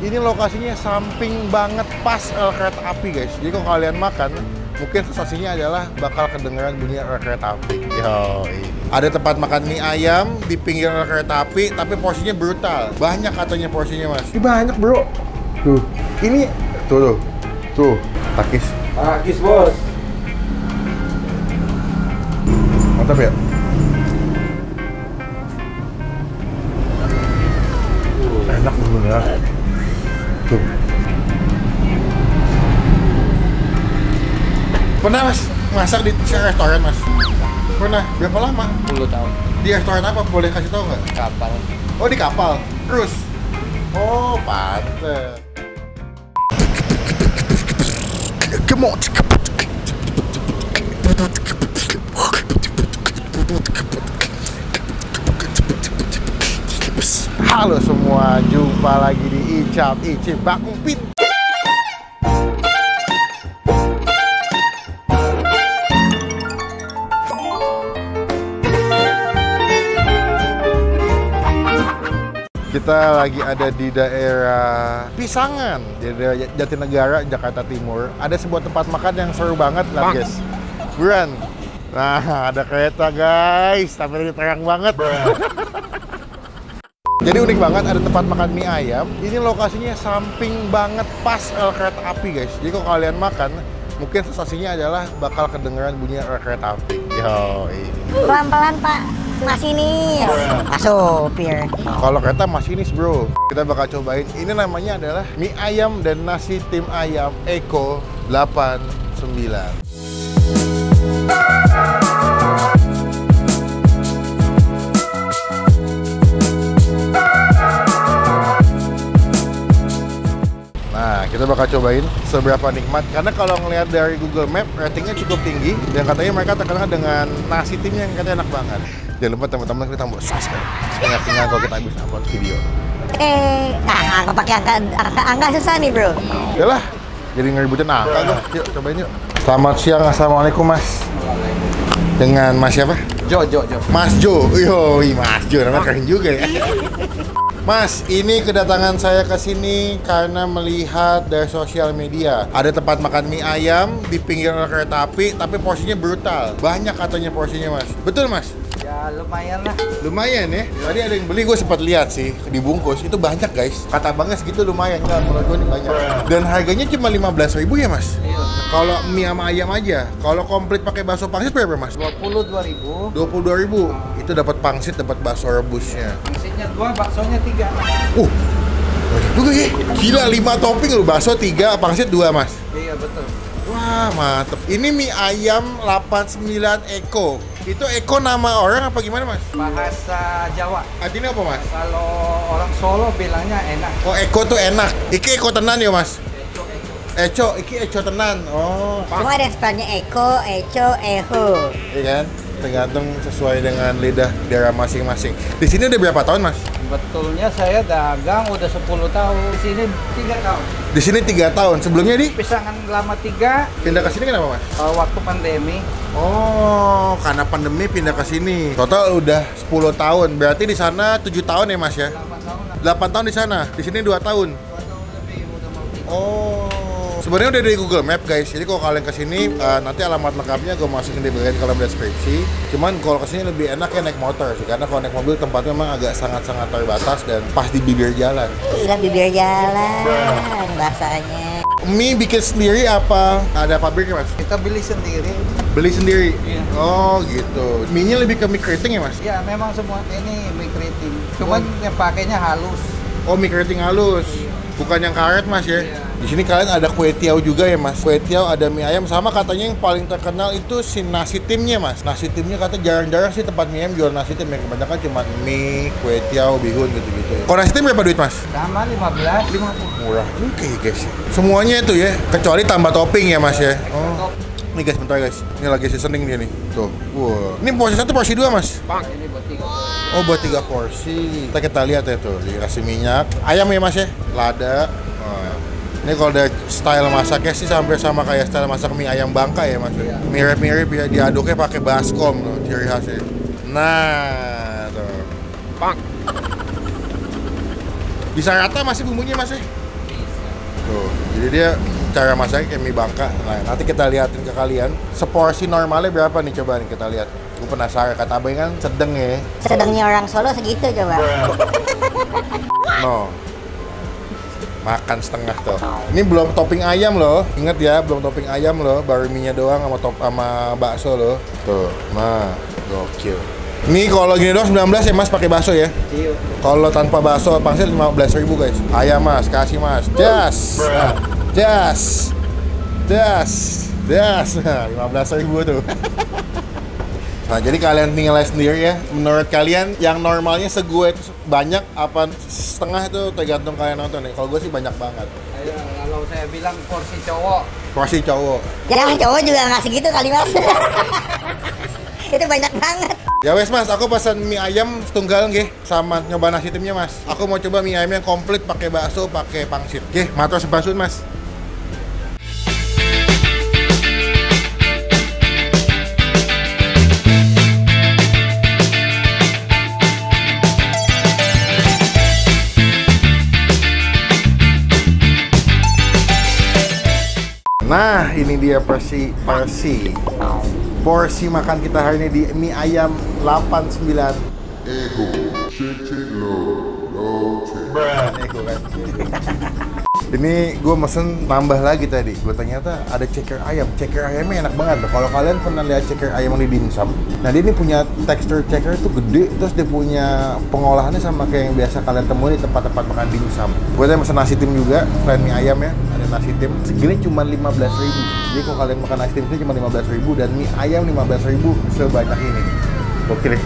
Ini lokasinya samping banget pas kereta api guys. Jadi kalau kalian makan, mungkin sensasinya adalah bakal kedengeran bunyi kereta api. Ada tempat makan mie ayam di pinggir kereta api, tapi porsinya brutal. Banyak katanya porsinya mas. Ini banyak bro. Tuh, ini tuh, takis. Takis bos. Mantap ya. Enak bener. Tuh. Pernah mas masak di restoran mas? Pernah? Berapa lama? 10 tahun. Di restoran apa? Boleh kasih tahu nggak? Kapal. Oh di kapal? Cruise? Oh pantes. Come on. Halo semua, jumpa lagi di Icap Icip Bang Pit. Kita lagi ada di daerah Pisangan, di daerah Jatinegara, Jakarta Timur. Ada sebuah tempat makan yang seru banget lah guys. Buruan. Nah, ada kereta guys, tapi lagi terang banget. Jadi unik banget, ada tempat makan mie ayam. Ini lokasinya samping banget pas kereta api guys. Jadi kalau kalian makan, mungkin sensasinya adalah bakal kedengeran bunyi kereta api. Pelan-pelan pak, masinis. Sopir. Kalau kereta masinis bro. Kita bakal cobain. Ini namanya adalah mie ayam dan nasi tim ayam Eko 89. Nah, kita bakal cobain seberapa nikmat. Karena kalau ngelihat dari Google Map, ratingnya cukup tinggi. Dan katanya mereka terkenal dengan nasi timnya yang katanya enak banget. Jangan lupa teman-teman kita tombol subscribe. Tinggal kalau kita habis upload video. Aku pakai angka susah nih bro. Yalah, jadi ngeributin angka gua. Yuk, cobain yuk. Selamat siang, assalamualaikum mas. Dengan mas siapa? Jo. Mas Jo. Yoi, Mas Jo. Namanya keren juga ya. Mas, ini kedatangan saya ke sini karena melihat dari sosial media. Ada tempat makan mie ayam di pinggir kereta api, tapi porsinya brutal. Banyak katanya porsinya, Mas. Betul, Mas? Ya lumayan lah. Lumayan ya? Tadi ada yang beli, gue sempat lihat sih, dibungkus. Itu banyak, guys. Kata abangnya segitu lumayan, kan? Menurut gue ini banyak. Dan harganya cuma 15.000 ya, Mas? Iya. Kalau mie sama ayam aja. Kalau komplit pakai bakso pangsit berapa, Mas? 22.000. 22.000. Itu dapat pangsit, dapat bakso rebusnya. Pangsitnya 2, baksonya 3. Banyak juga ya. Gila, 5 topping loh. Bakso 3, pangsit 2, Mas. Iya betul. Wah, mantep. Ini mie ayam 89 Eko. Itu Eko nama orang apa gimana, Mas? Bahasa Jawa. Artinya apa, Mas? Kalau orang Solo bilangnya enak. Oh, Eko tuh enak. Iki Eko tenan ya, Mas? Eco, iki Eco tenan. Oh, Cuma ada yang spellnya Eko, Eco, Eho. iya kan? Tergantung sesuai dengan lidah daerah masing-masing. Di sini udah berapa tahun, Mas? Betulnya saya dagang udah 10 tahun. Di sini 3 tahun. Di sini 3 tahun. Sebelumnya di Pisangan lama 3. pindah ke sini kenapa, Mas? Waktu pandemi. Oh, karena pandemi pindah ke sini. Total udah 10 tahun. Berarti di sana 7 tahun ya, Mas ya? 8 tahun lah. 8 tahun di sana. Di sini 2 tahun. 2 tahun lebih udah mau 3. Oh. Sebenarnya udah dari Google Map, guys. Jadi kalau kalian kesini, nanti alamat lengkapnya gue masukin di bagian kolom deskripsi. Cuman kalau kesini lebih enak ya naik motor sih, karena kalau naik mobil tempatnya memang agak sangat-sangat terbatas dan pas di bibir jalan. Gila bibir jalan bahasanya. Mie bikin sendiri apa ada pabriknya, Mas? Kita beli sendiri. Beli sendiri? Iya. Oh gitu. Mie-nya lebih ke mie keriting ya, Mas? Ya memang semua ini mie keriting. Cuman yang pakainya halus. Oh, mie keriting halus. Bukan yang karet, Mas ya? Iya. Di sini kalian ada kue tiaw juga ya, Mas? Kue tiaw, ada mie ayam, sama katanya yang paling terkenal itu si nasi timnya, Mas. Nasi timnya katanya jarang-jarang sih tempat mie ayam jual nasi tim, yang kebanyakan cuma mie, kue tiaw, bihun gitu-gitu. Kalau nasi tim berapa duit, Mas? Sama 15, 50. Murah juga ya, guys. Semuanya itu ya, kecuali tambah topping ya, Mas ya? Oh. Nih guys, bentar guys. Ini lagi seasoning dia nih. Tuh. Wow. Ini porsi 1, porsi 2, Mas? Ini buat 3. Oh, buat 3 porsi. Kita lihat ya tuh, dikasih minyak. Ayam ya, Mas ya? Lada. Oh. Ini kalau dari style masaknya sih hampir sama kayak style masak mie ayam Bangka ya, Mas. Mirip-mirip ya, diaduknya pakai baskom loh, ciri khasnya. Nah, tuh. Bisa rata masih bumbunya, Mas ya? Tuh, jadi dia cara masaknya kayak mie Bangka. Nah, nanti kita liatin ke kalian. Seporsi normalnya berapa nih, coba nih kita lihat. Gue penasaran, kata abang kan sedang ya. Sedangnya orang Solo segitu coba. No. Makan setengah tuh. Ini belum topping ayam loh. Ingat ya, belum topping ayam loh. Baru mie-nya doang sama bakso loh. Tuh, nah, gokil. Ini kalau gini doang 19 ya mas, pakai bakso ya. Iya. Kalau tanpa bakso pangsit 15.000 guys. Ayam mas, kasih mas. Jas. Jas. Jas. Jas. 15.000 tuh. Nah, jadi kalian tinggal lihat sendiri ya. Menurut kalian yang normalnya segue itu banyak apa setengah itu tergantung kalian nonton nih. Kalau gue sih banyak banget. Ayo, kalau saya bilang porsi cowok. Porsi cowok. Ya cowok juga nggak segitu kali mas. Itu banyak banget. Ya wes mas, aku pesan mie ayam setunggal nggih sama nyoba nasi timnya mas. Aku mau coba mie ayam yang komplit pakai bakso, pakai pangsit. Nggih, matur sebasun mas. Nah, ini dia porsi makan kita hari ini di mie ayam 89 Ego Chicken Ego kan. Ini gue mesen tambah lagi tadi. Gue ternyata ada ceker ayam. Ceker ayamnya enak banget. Kalau kalian pernah lihat ceker ayam di dimsum, nah dia ini punya tekstur ceker itu gede, terus dia punya pengolahannya sama kayak yang biasa kalian temuin di tempat-tempat makan dimsum. Gue tadi mesen nasi tim juga, selain mie ayam ya, ada nasi tim. Segini cuma 15.000. Jadi kalau kalian makan nasi tim itu cuma 15.000 dan mie ayam 15.000 sebanyak ini. Oke deh.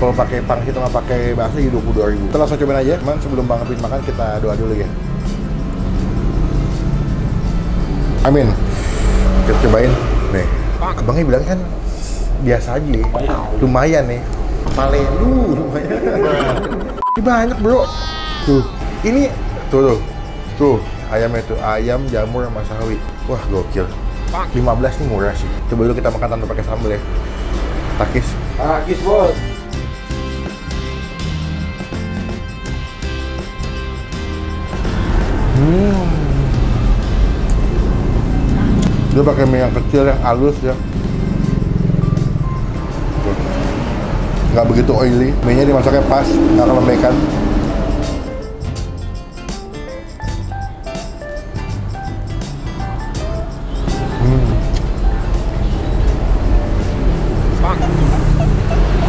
Kalau pakai pangsit sama pakai bakso jadi 22.000. Kita langsung cobain aja. Cuman sebelum Bang Apin makan kita doa dulu ya. Amin. Kita cobain. Nih, abangnya bilang kan biasa aja. Lumayan nih. Palelu lumayan. Ini banyak bro. Tuh, ini tuh ayamnya tuh ayam jamur sama sawi. Wah gokil. 15 nih murah sih. Coba dulu kita makan tanpa pakai sambal ya. Takis. Takis bos. Dia pakai mie yang kecil, yang halus ya. Nggak begitu oily. Mie-nya dimasaknya pas, nggak kelembekan.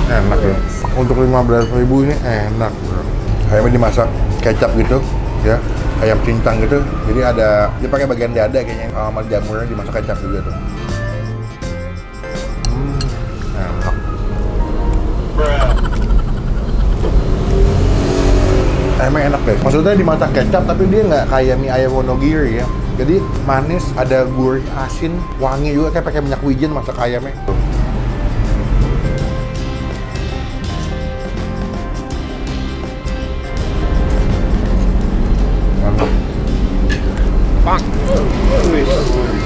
Enak ya. Untuk 15.000 ini enak bro. Ayamnya dimasak kecap gitu ya. Ayam cincang gitu, jadi ada dia pakai bagian dada kayaknya sama jamurnya dimasak kecap juga tuh. Enak. Emang enak deh. Maksudnya dimasak kecap tapi dia nggak kayak mie ayam Wonogiri ya. Jadi manis, ada gurih, asin, wangi juga kayak pakai minyak wijen masak ayamnya.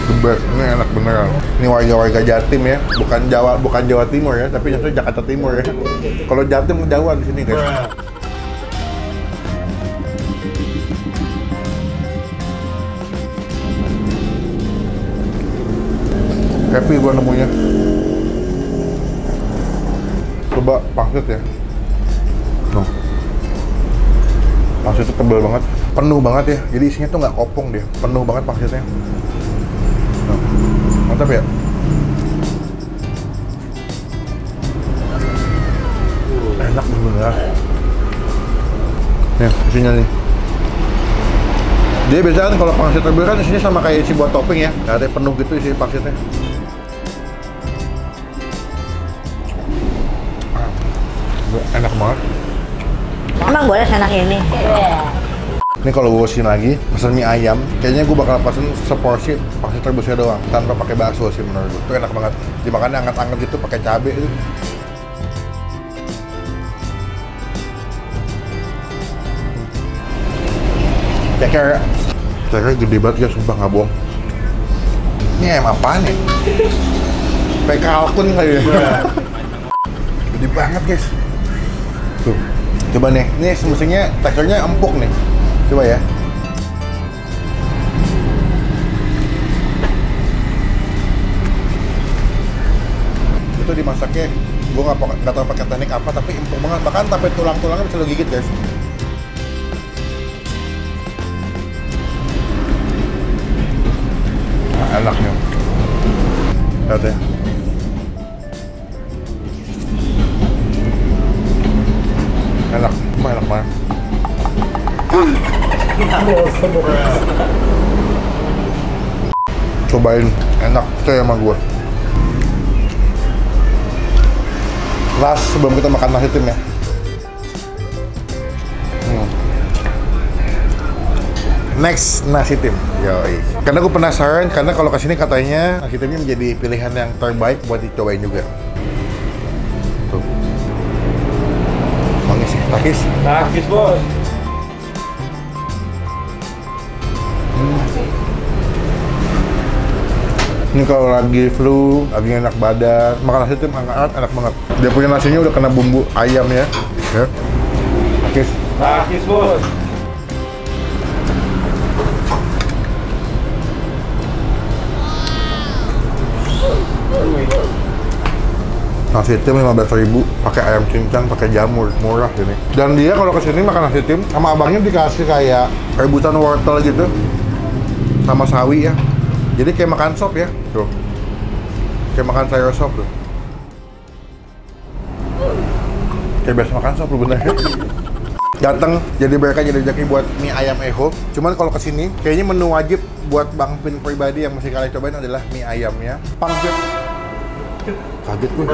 The best, ini enak beneran. Ini warga-warga Jatim ya, bukan Jawa Timur ya, tapi nyatanya Jakarta Timur ya. Kalau Jatim kejauhan di sini guys. Happy gua nemunya. Coba pangsit ya. Tuh. Pangsit itu tebal banget, penuh banget ya. Jadi isinya tuh nggak kopong dia, penuh banget pangsitnya. Nah, mantap ya. Enak bener. Nih, isinya nih. Dia biasa kan kalau pangsit tebal kan isinya sama kayak isi buat topping ya. Ada penuh gitu isi pangsitnya. Enak banget. Emang boleh enak ini? Ini kalau gue kesini lagi, pesen mie ayam, kayaknya gue bakal pesen seporsi pangsit rebusnya doang, tanpa pakai bakso sih menurut gue. Itu enak banget. Dimakannya anget-anget gitu, pakai cabai itu. Ceker gede banget ya, sumpah nggak bohong. Ini ayam apaan nih? Kayak kalkun kali ya. Gede banget guys. Tuh, coba nih, ini semestinya teksturnya empuk nih. Coba ya. masaknya gue nggak tahu pakai teknik apa, tapi empuk banget, bahkan sampai tulang-tulangnya bisa lo gigit guys. Nah, enaknya lihat ya. Enak banget. Cobain, enak, percaya sama gue. Last sebelum kita makan nasi tim ya. Next, nasi tim. Yoi. Karena gue penasaran, karena kalau kesini katanya nasi timnya menjadi pilihan yang terbaik buat dicobain juga. Tuh. Manis ya, takis. Takis, bos. Ini kalau lagi flu, lagi enak badan, makan nasi tim hangat, enak banget. Dia punya nasinya udah kena bumbu ayam ya. Ya. Takis. Takis, bos. Nasi tim 15.000, pakai ayam cincang, pakai jamur, murah gini. Dan dia kalau kesini makan nasi tim, sama abangnya dikasih kayak rebusan wortel gitu, sama sawi ya. Jadi kayak makan sop ya, tuh. Kayak makan sayur sop tuh. Kayak biasa makan sop lu bener ya. Datang jadi mereka jadi rezeki buat mie ayam Eho. Cuman kalau kesini, kayaknya menu wajib buat Bang Pin pribadi yang mesti kalian cobain adalah mie ayamnya. Pangsit. Kaget gue.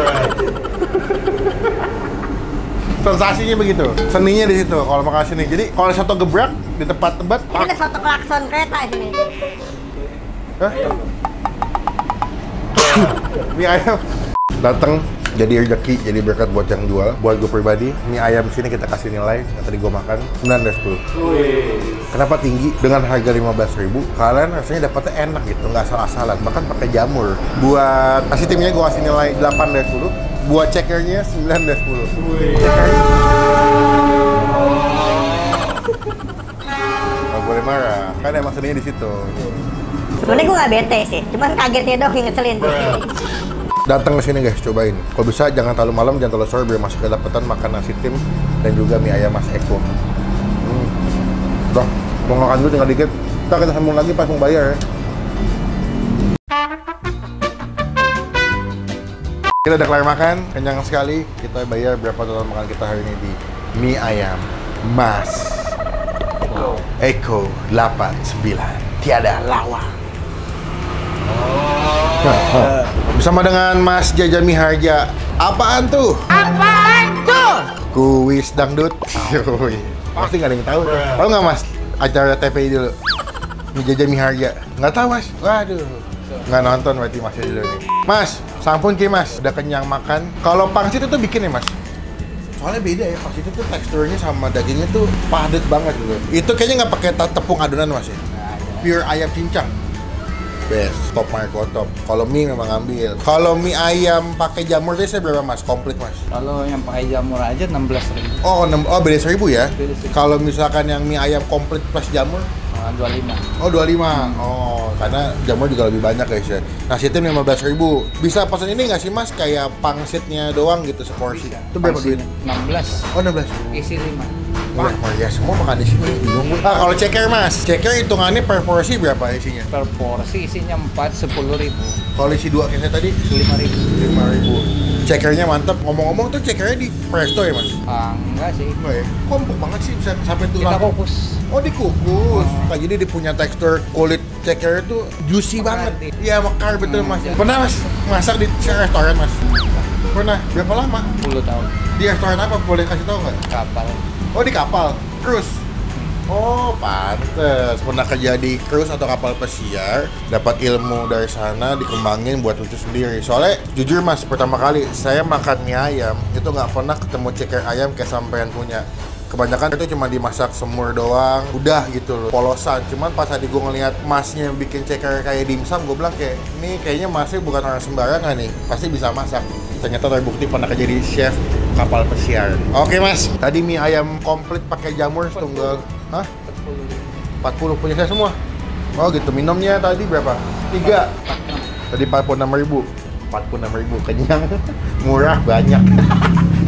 Sensasinya begitu, seninya di situ kalau makan sini. Jadi kalau soto gebrak di tempat-tempat. Ini ada soto klakson kereta sini. Hah? Mie ayam datang jadi rezeki, jadi berkat buat yang jual. Buat gue pribadi, mie ayam sini kita kasih nilai yang tadi gue makan 9/10. Kenapa tinggi? Dengan harga 15.000, kalian rasanya dapetnya enak gitu, nggak asal-asalan, bahkan pakai jamur. Buat nasi timnya gue kasih nilai 8/10. Buat cekernya 9/10. Cekernya nggak boleh marah, kan emang seninya di situ. Sebenarnya gue gak bete sih, cuman kagetnya doang yang ngeselin. Datang ke sini guys, cobain. Kalau bisa jangan terlalu malam, jangan terlalu sore biar masih kedapatan makan nasi tim dan juga mie ayam Mas Eko. Udah, mau makan dulu tinggal dikit. Ntar kita sambung lagi pas mau bayar ya. Kita udah kelar makan, kenyang sekali. Kita bayar berapa total makan kita hari ini di mie ayam Mas Eko 89. Tiada lawan. Bersama dengan Mas Jaja Miharja. Apaan tuh? Kuis dangdut. Yoi. Pasti nggak ada yang tahu. Tahu nggak Mas? Acara TVI dulu. Jaja Miharja. Nggak tahu Mas? Waduh. Nggak nonton berarti masih dulu nih. Mas, sampun ki Mas. Udah kenyang makan. Kalau pangsit itu bikin ya Mas? Soalnya beda ya, pangsit itu teksturnya sama dagingnya tuh padat banget gitu. Itu kayaknya nggak pakai tepung adonan Mas ya? Pure ayam cincang. Best, top Marco top. Kalau mie memang ambil. Kalau mie ayam pakai jamur tadi saya berapa Mas? Komplit Mas? Kalau yang pakai jamur aja 16.000. Oh, beda 1.000 ya? Beda 1.000. Kalau misalkan yang mie ayam komplit plus jamur? 25. Oh, 25. Oh, karena jamur juga lebih banyak guys ya. Nasi tim 15.000. Bisa pesan ini nggak sih Mas? Kayak pangsitnya doang gitu seporsi. Itu berapa duit? 16. Oh, 16. Isi 5. Wah, ya semua makan di sini. Bingung gue. Kalau ceker Mas, ceker hitungannya per porsi berapa isinya? Per porsi isinya 10.000. Kalau isi 2 kayak saya tadi 5.000. 5.000. Cekernya mantap. Ngomong-ngomong tuh cekernya di presto ya Mas? Enggak sih. Enggak ya? Kok empuk banget sih bisa sampai tulang? Kita kukus. Oh, dikukus. Nah, jadi dia punya tekstur kulit cekernya tuh juicy Mekar banget. Iya, mekar betul Mas. Pernah Mas masak di restoran Mas? Pernah. Berapa lama? 10 tahun. Di restoran apa? Boleh kasih tahu nggak? Kapal. Oh, di kapal. Cruise. Oh, pantes. Pernah kerja di cruise atau kapal pesiar, dapat ilmu dari sana, dikembangin buat lucu sendiri. Soalnya, jujur Mas, pertama kali saya makan mie ayam, itu nggak pernah ketemu ceker ayam kayak sampean punya. Kebanyakan itu cuma dimasak semur doang, udah gitu loh, polosan. Cuman pas tadi gue ngeliat masnya bikin ceker kayak dimsum, gue bilang kayak, ini kayaknya masnya bukan orang sembarangan nih, pasti bisa masak. Ternyata terbukti pernah kerja di chef kapal pesiar. Oke Mas, tadi mie ayam komplit pakai jamur setunggal. Hah? 40 punya saya semua? Oh gitu, minumnya tadi berapa? 3? Tadi 46.000. 46.000 kenyang, murah banyak.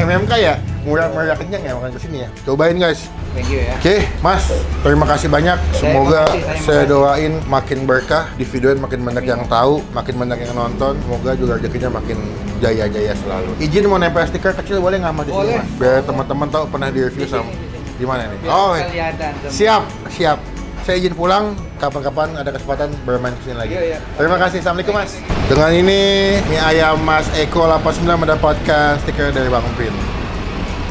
MMK ya, murah kenyang ya makan kesini ya. Cobain guys. Thank you ya. Oke, Mas, terima kasih banyak. Semoga saya makasih. doain makin berkah, di videoin makin banyak yang tahu, makin banyak yang nonton. Semoga juga rezekinya makin jaya-jaya selalu. Izin mau nempel stiker kecil boleh nggak Mas di sini Boleh. Mas? Biar teman-teman tahu pernah di review sama di mana nih? Biar Oh, kelihatan semua. siap. Saya izin pulang, kapan-kapan ada kesempatan bermain kesini lagi. Iya. Terima kasih, Assalamualaikum Mas. Dengan ini, mie ayam Mas Eko 89 mendapatkan stiker dari Bang Pin.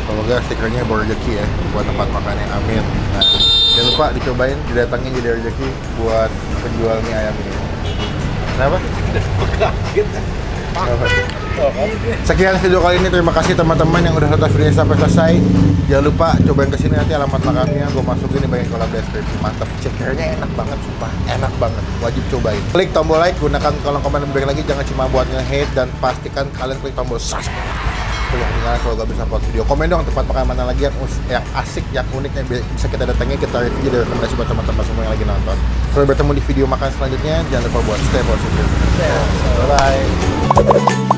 Semoga stikernya bawa rezeki ya, buat tempat makannya, amin. Nah, jangan lupa dicobain, didatangin jadi rezeki buat penjual mie ayam ini. Kenapa? Kenapa? Sekian video kali ini, terima kasih teman-teman yang udah nonton videonya sampai selesai. Jangan lupa cobain kesini nanti alamat makamnya gue masukin di bagian kolom deskripsi. Mantap, cekernya enak banget, sumpah enak banget, wajib cobain. Klik tombol like, gunakan kolom komen dan lagi, jangan cuma buat nge-hate, dan pastikan kalian klik tombol subscribe. Tinggal kalau gak bisa upload video, komen dong tempat makan mana lagi yang asik, yang unik, yang bisa kita datangi, kita review dari rekomendasi buat teman-teman semua yang lagi nonton. Sampai bertemu di video makan selanjutnya, jangan lupa buat stay positive. Bye bye.